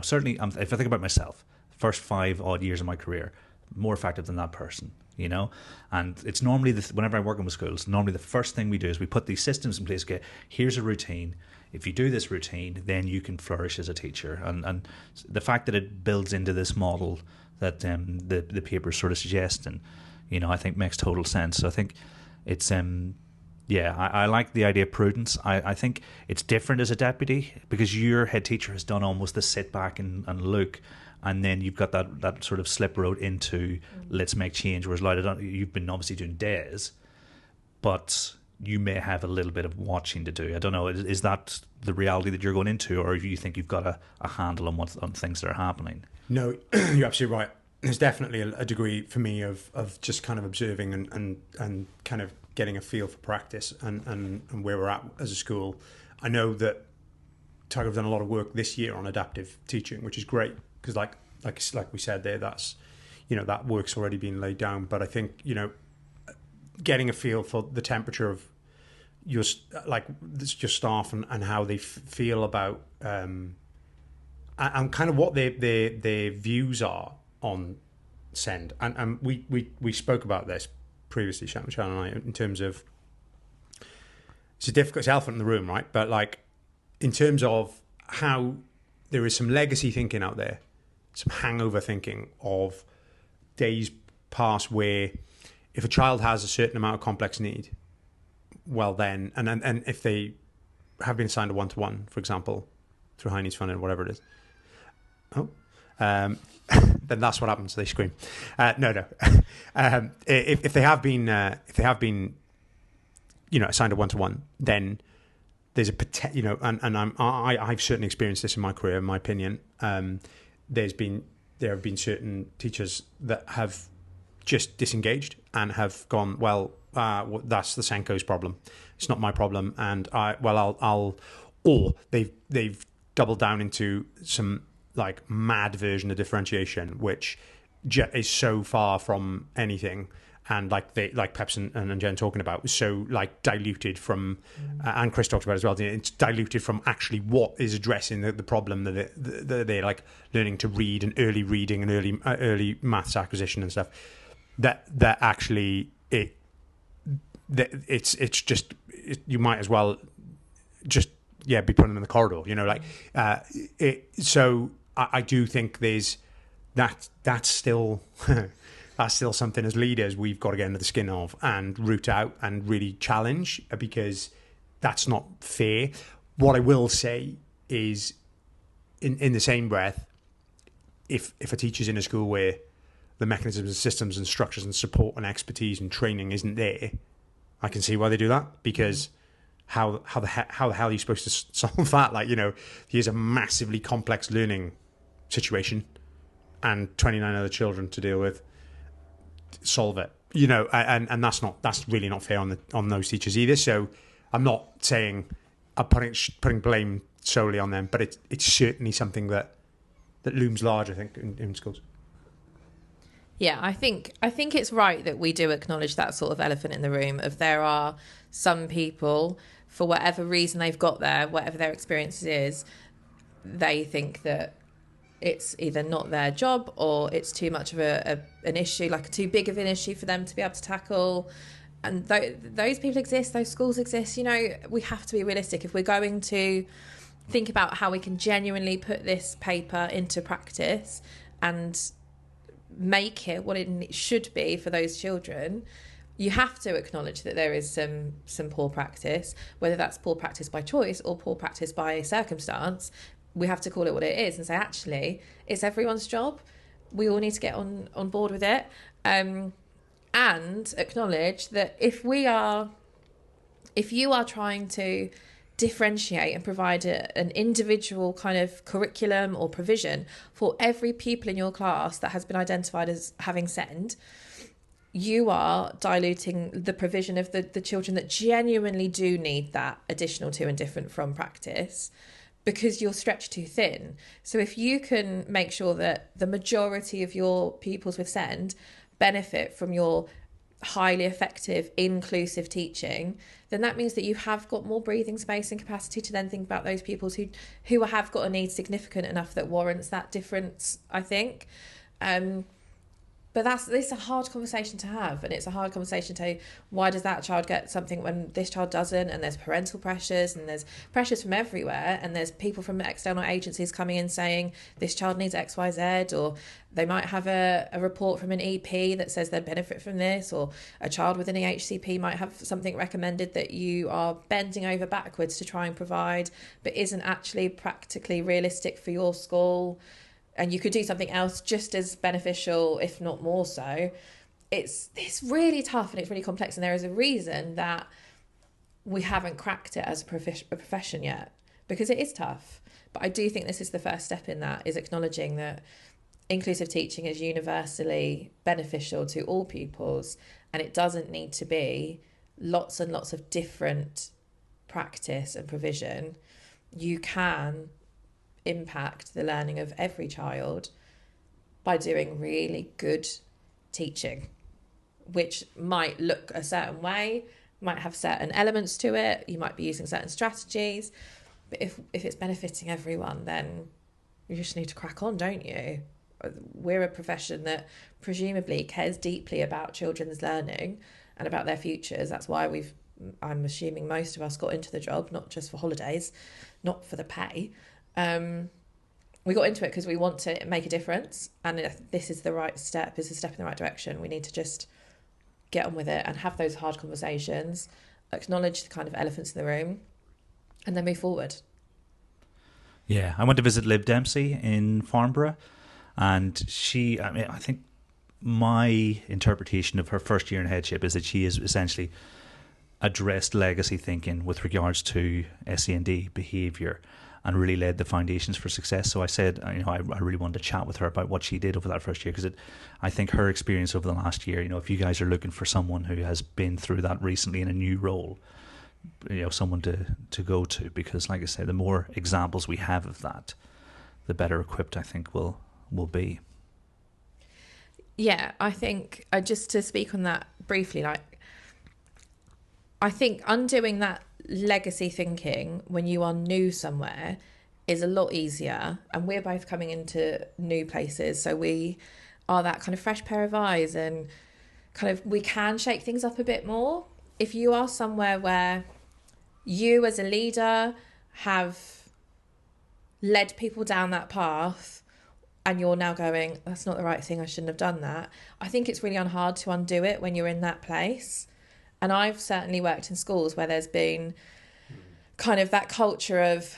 certainly if I think about myself, first 5 odd years of my career, more effective than that person. you know. And it's normally, whenever I'm working with schools, normally the first thing we do is we put these systems in place. Okay, here's a routine. If you do this routine, then you can flourish as a teacher. And the fact that it builds into this model that the paper sort of suggests, and, you know, I think makes total sense. So I think it's I like the idea of prudence. I think it's different as a deputy, because your head teacher has done almost the sit back and look, and then you've got that sort of slip road into let's make change. Whereas you've been obviously doing days, but you may have a little bit of watching to do. I don't know. Is that the reality that you're going into, or do you think you've got a handle on things that are happening? No, you're absolutely right. There's definitely a degree for me of just kind of observing and kind of getting a feel for practice and where we're at as a school. I know that Tiger have done a lot of work this year on adaptive teaching, which is great, because like we said there, that's, you know, that work's already been laid down. But I think, you know, getting a feel for the temperature of your staff and how they feel about and kind of what their views are on SEND, and we spoke about this previously, Shannen and I, in terms of it's elephant in the room, right? But like in terms of how there is some legacy thinking out there, some hangover thinking of days past where if a child has a certain amount of complex need, well then, and if they have been assigned a one-to-one, for example, through high needs funding or whatever it is, then that's what happens. They scream. No. If they have been, you know, assigned a one-to-one, then there's a you know, and I've certainly experienced this in my career. In my opinion, there have been certain teachers that have just disengaged and have gone, well, that's the Senko's problem. It's not my problem, and or they've doubled down into some like mad version of differentiation, which is so far from anything, and like Peps and Jen talking about, was so like diluted from, and Chris talked about as well. It's diluted from actually what is addressing the problem that they're like learning to read and early reading and early maths acquisition and stuff. That actually it's just you might as well just be putting them in the corridor, you know, like so. I do think there's that's still that's still something as leaders we've got to get into the skin of and root out and really challenge, because that's not fair. What I will say is, in the same breath, if a teacher's in a school where the mechanisms and systems and structures and support and expertise and training isn't there, I can see why they do that, because how the hell are you supposed to solve that? Like, you know, here's a massively complex learning situation and 29 other children to deal with. Solve it, you know, and that's really not fair on those teachers either. So I'm not saying I'm putting blame solely on them, but it's certainly something that looms large, I think, in schools. Yeah, I think it's right that we do acknowledge that sort of elephant in the room of there are some people, for whatever reason they've got there, whatever their experience is, they think that it's either not their job or it's too much of an issue, like too big of an issue for them to be able to tackle. And those people exist, those schools exist. You know, we have to be realistic. If we're going to think about how we can genuinely put this paper into practice and make it what it should be for those children, you have to acknowledge that there is some poor practice, whether that's poor practice by choice or poor practice by circumstance. We have to call it what it is and say, actually, it's everyone's job. We all need to get on board with it, and acknowledge that if you are trying to differentiate and provide an individual kind of curriculum or provision for every pupil in your class that has been identified as having SEND, you are diluting the provision of the children that genuinely do need that additional to and different from practice, because you're stretched too thin. So if you can make sure that the majority of your pupils with SEND benefit from your highly effective, inclusive teaching, then that means that you have got more breathing space and capacity to then think about those pupils who have got a need significant enough that warrants that difference, I think. But it's a hard conversation to have, and it's a hard conversation to why does that child get something when this child doesn't, and there's parental pressures, and there's pressures from everywhere, and there's people from external agencies coming in saying this child needs XYZ, or they might have a report from an EP that says they'd benefit from this, or a child with an EHCP might have something recommended that you are bending over backwards to try and provide, but isn't actually practically realistic for your school. And you could do something else just as beneficial, if not more so. It's really tough and it's really complex. And there is a reason that we haven't cracked it as a profession yet, because it is tough. But I do think this is the first step in that, is acknowledging that inclusive teaching is universally beneficial to all pupils. And it doesn't need to be lots and lots of different practice and provision. You can impact the learning of every child by doing really good teaching, which might look a certain way, might have certain elements to it, you might be using certain strategies, but if it's benefiting everyone, then you just need to crack on, don't you? We're a profession that presumably cares deeply about children's learning and about their futures. That's why I'm assuming most of us got into the job, not just for holidays, not for the pay. We got into it because we want to make a difference, and if this is the right step, is a step in the right direction. We need to just get on with it and have those hard conversations, acknowledge the kind of elephants in the room, and then move forward. Yeah, I went to visit Liv Dempsey in Farnborough, and I think my interpretation of her first year in headship is that she has essentially addressed legacy thinking with regards to SEND behaviour and really laid the foundations for success. So I said, I really wanted to chat with her about what she did over that first year, because I think her experience over the last year, if you guys are looking for someone who has been through that recently in a new role, someone to go to, because like I said, the more examples we have of that, the better equipped I think we'll be. Yeah, I think just to speak on that briefly, I think undoing that legacy thinking when you are new somewhere is a lot easier, and we're both coming into new places, so we are that kind of fresh pair of eyes, and kind of we can shake things up a bit more. If you are somewhere where you as a leader have led people down that path and you're now going, that's not the right thing, I shouldn't have done that, I think it's really hard to undo it when you're in that place. And I've certainly worked in schools where there's been kind of that culture of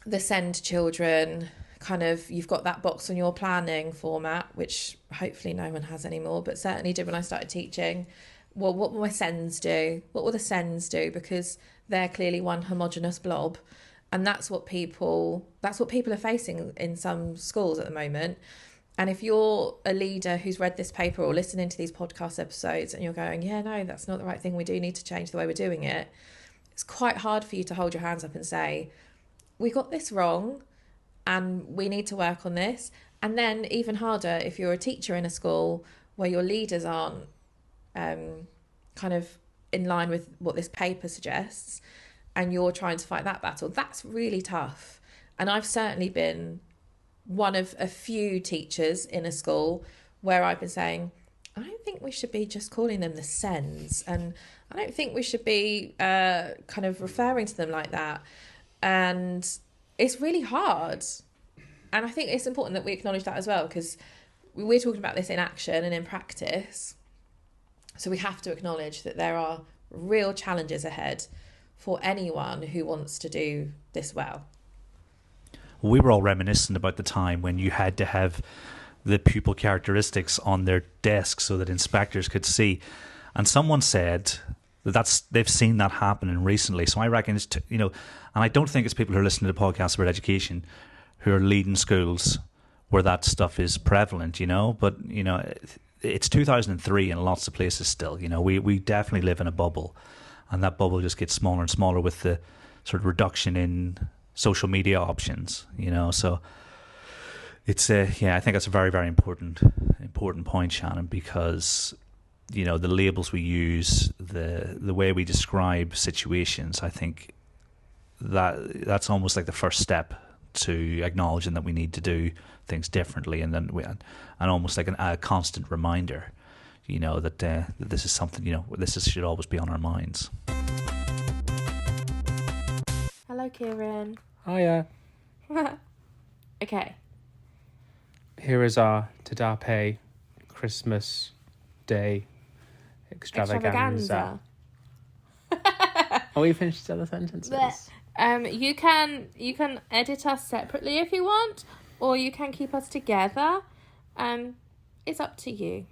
the SEND children, kind of, you've got that box on your planning format, which hopefully no one has anymore, but certainly did when I started teaching. Well, what will my SENDs do? What will the SENDs do? Because they're clearly one homogenous blob. And that's what people are facing in some schools at the moment. And if you're a leader who's read this paper or listening to these podcast episodes and you're going, yeah, no, that's not the right thing, we do need to change the way we're doing it, it's quite hard for you to hold your hands up and say, we got this wrong and we need to work on this. And then even harder if you're a teacher in a school where your leaders aren't kind of in line with what this paper suggests and you're trying to fight that battle. That's really tough. And I've certainly been one of a few teachers in a school where I've been saying, I don't think we should be just calling them the SENDs, and I don't think we should be kind of referring to them like that. And it's really hard. And I think it's important that we acknowledge that as well, because we're talking about this in action and in practice. So we have to acknowledge that there are real challenges ahead for anyone who wants to do this well. We were all reminiscent about the time when you had to have the pupil characteristics on their desk so that inspectors could see. And someone said that they've seen that happening recently. So I reckon it's, and I don't think it's people who are listening to podcasts about education who are leading schools where that stuff is prevalent, but, it's 2003 in lots of places still. We definitely live in a bubble, and that bubble just gets smaller and smaller with the sort of reduction in social media options, so it's I think that's a very, very important point, Shannon, because the labels we use, the way we describe situations, I think that's almost like the first step to acknowledging that we need to do things differently, and almost like a constant reminder, that this is something, should always be on our minds. Hello, Kieran. Hiya. Okay. Here is our TDaPE Christmas Day extravaganza. Are we finished the other sentences? You can edit us separately if you want, or you can keep us together. It's up to you.